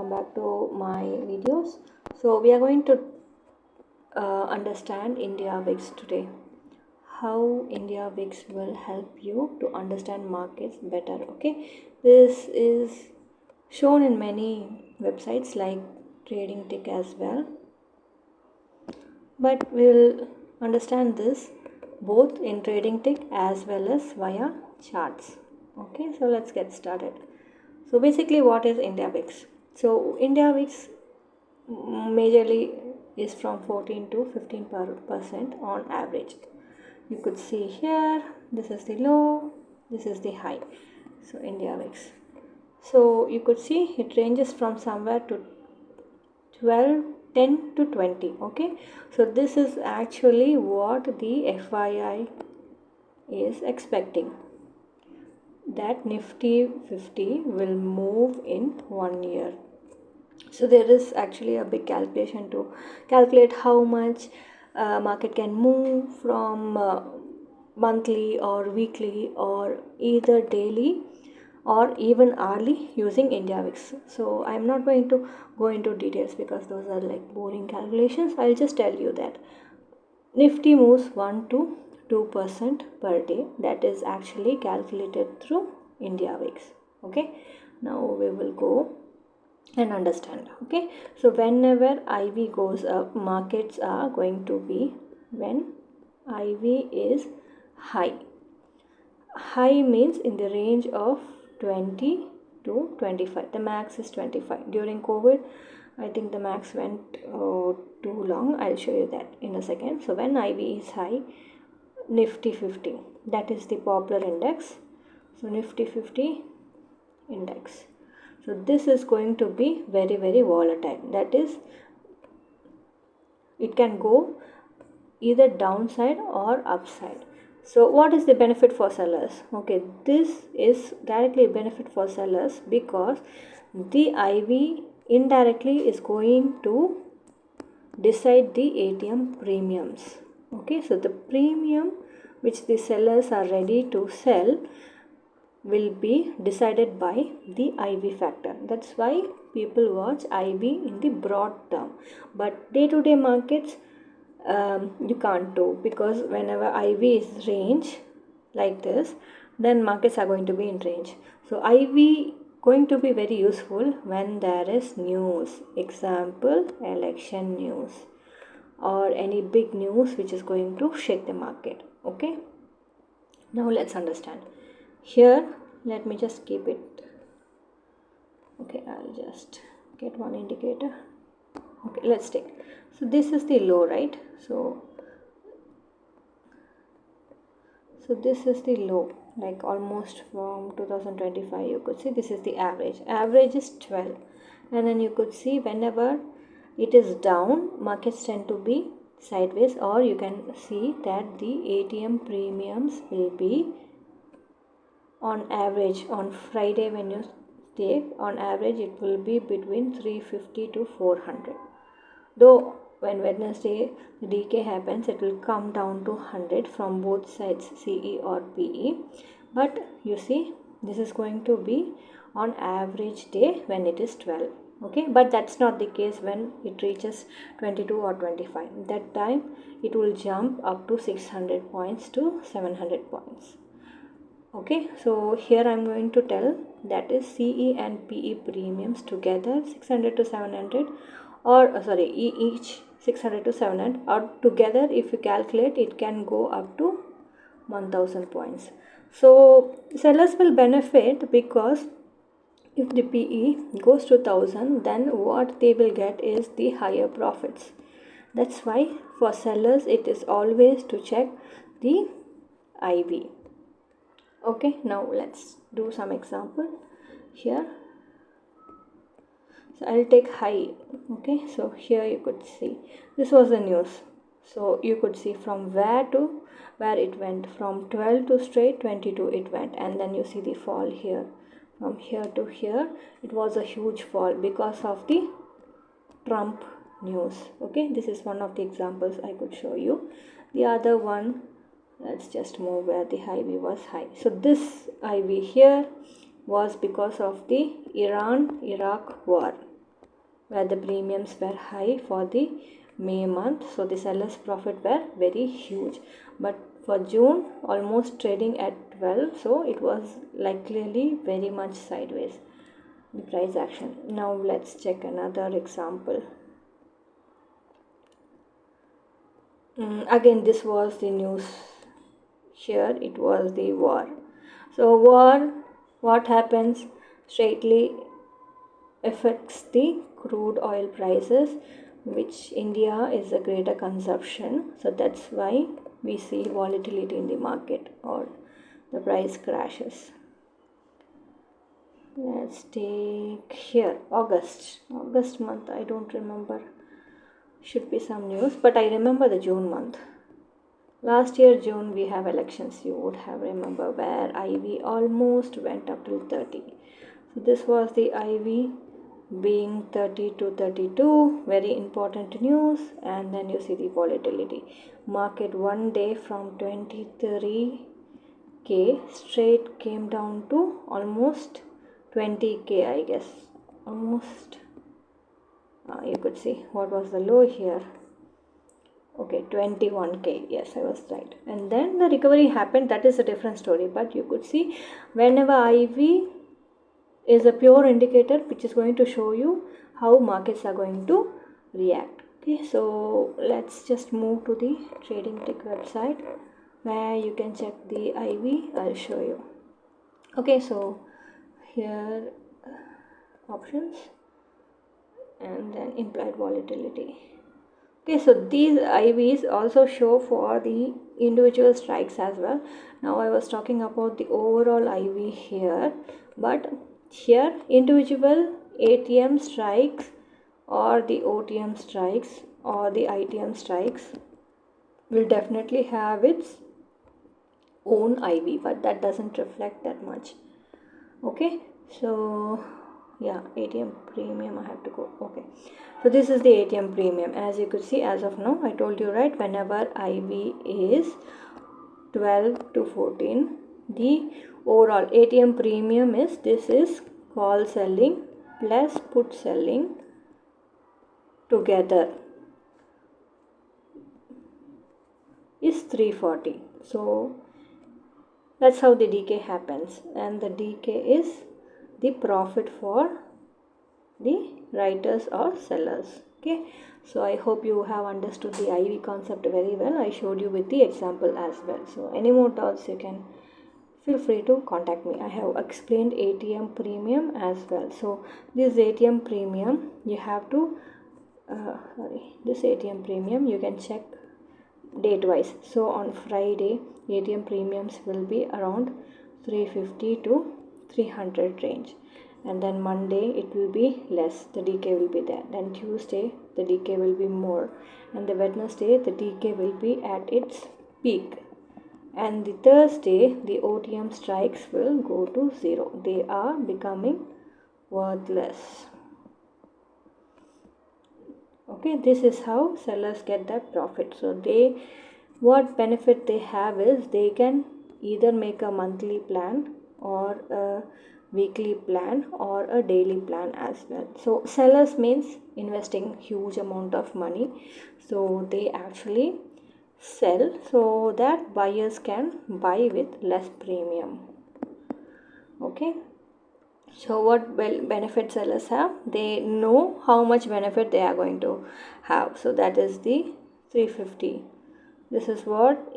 Welcome back to my videos. So we are going to understand India VIX today. How India VIX will help you to understand markets better. Okay, this is shown in many websites like Trading Tick as well, but we'll understand this both in Trading Tick as well as via charts. Okay, so let's get started. So basically, what is India VIX? So India VIX majorly is from 14 to 15% on average. You could see here, this is the low, this is the high. So India VIX. So you could see it ranges from somewhere to 12, 10 to 20. Okay, so this is actually what the FII is expecting, that Nifty 50 will move in 1 year. So there is actually a big calculation to calculate how much market can move from monthly or weekly or either daily or even hourly using India VIX. So I'm not going to go into details because those are like boring calculations. I'll just tell you that Nifty moves 1 to 2% per day. That is actually calculated through India VIX. Okay, now we will go and understand. Okay, so whenever IV goes up, markets are going to be when IV is high. High means in the range of 20 to 25. The max is 25. During COVID, I think the max went too long. I'll show you that in a second. So when IV is high, Nifty 50, that is the popular index. So Nifty 50 index. So this is going to be very volatile. That is, it can go either downside or upside. So what is the benefit for sellers? Okay, this is directly a benefit for sellers because the IV indirectly is going to decide the ATM premiums. Okay, so the premium which the sellers are ready to sell will be decided by the IV factor. That's why people watch IV in the broad term, but day-to-day markets you can't do, because whenever IV is range like this, then markets are going to be in range. So IV going to be very useful when there is news, example election news or any big news which is going to shake the market. Okay, now let's understand. Here let me just keep it. Okay, I'll just get one indicator. Okay, let's take, so this is the low, right? So this is the low, like almost from 2025. You could see this is the average is 12, and then you could see whenever it is down, markets tend to be sideways, or you can see that the ATM premiums will be on average on Friday. When you take on average, it will be between 350 to 400. Though when Wednesday the decay happens, it will come down to 100 from both sides, CE or PE. But you see, this is going to be on average day when it is 12. Okay, but that's not the case when it reaches 22 or 25. That time it will jump up to 600 points to 700 points. Okay, so here I'm going to tell that is CE and PE premiums together 600 to 700, or sorry, each 600 to 700, or together if you calculate, it can go up to 1000 points. So sellers will benefit because if the PE goes to 1000, then what they will get is the higher profits. That's why for sellers it is always to check the IV. Okay, now let's do some example here. So I'll take high. Okay, so here you could see this was the news. So you could see from where to where it went, from 12 to straight 22 it went, and then you see the fall here. From here to here, it was a huge fall because of the Trump news. Okay, this is one of the examples I could show you. The other one, let's just move where the IV was high. So this IV here was because of the Iran-Iraq war. where the premiums were high for the May month, so the sellers profit were very huge. But for June, almost trading at 12, so it was likely very much sideways, the price action. Now let's check another example. Again, this was the news. Here it was the war. So war, what happens, straightly affects the crude oil prices, which India is a greater consumption, so that's why we see volatility in the market or the price crashes. Let's take here August month. I don't remember, should be some news, but I remember the June month. Last year June we have elections, you would have remember, where IV almost went up till 30. So this was the IV being 30 to 32, very important news. And then you see the volatility. Market one day from 23k straight came down to almost 20k, I guess. Almost, you could see what was the low here. Okay, 21k, yes, I was right. And then the recovery happened, that is a different story. But you could see whenever IV is a pure indicator which is going to show you how markets are going to react. Okay, so let's just move to the TradingTick website where you can check the IV. I'll show you. Okay, so here options and then implied volatility. Okay, so these IVs also show for the individual strikes as well. Now I was talking about the overall IV here, but here individual ATM strikes or the OTM strikes or the ITM strikes will definitely have its own IV, but that doesn't reflect that much. Okay, so yeah, ATM premium, I have to go. Okay, so this is the ATM premium. As you could see, as of now, I told you right, whenever IV is 12 to 14, the overall ATM premium is, this is call selling plus put selling together is 340. So that's how the decay happens, and the decay is the profit for the writers or sellers. Okay, so I hope you have understood the IV concept very well. I showed you with the example as well. So any more doubts, you can feel free to contact me. I have explained ATM premium as well. So this ATM premium you have to this ATM premium you can check date wise. So on Friday ATM premiums will be around 350 to 300 range, and then Monday it will be less, the decay will be there. Then Tuesday the decay will be more, and the Wednesday the decay will be at its peak, and the Thursday the OTM strikes will go to 0. They are becoming worthless. Okay, this is how sellers get that profit. So they, what benefit they have is they can either make a monthly plan or a weekly plan or a daily plan as well. So sellers means investing huge amount of money, so they actually sell so that buyers can buy with less premium. Okay, so what benefit sellers have, they know how much benefit they are going to have. So that is the 350. This is what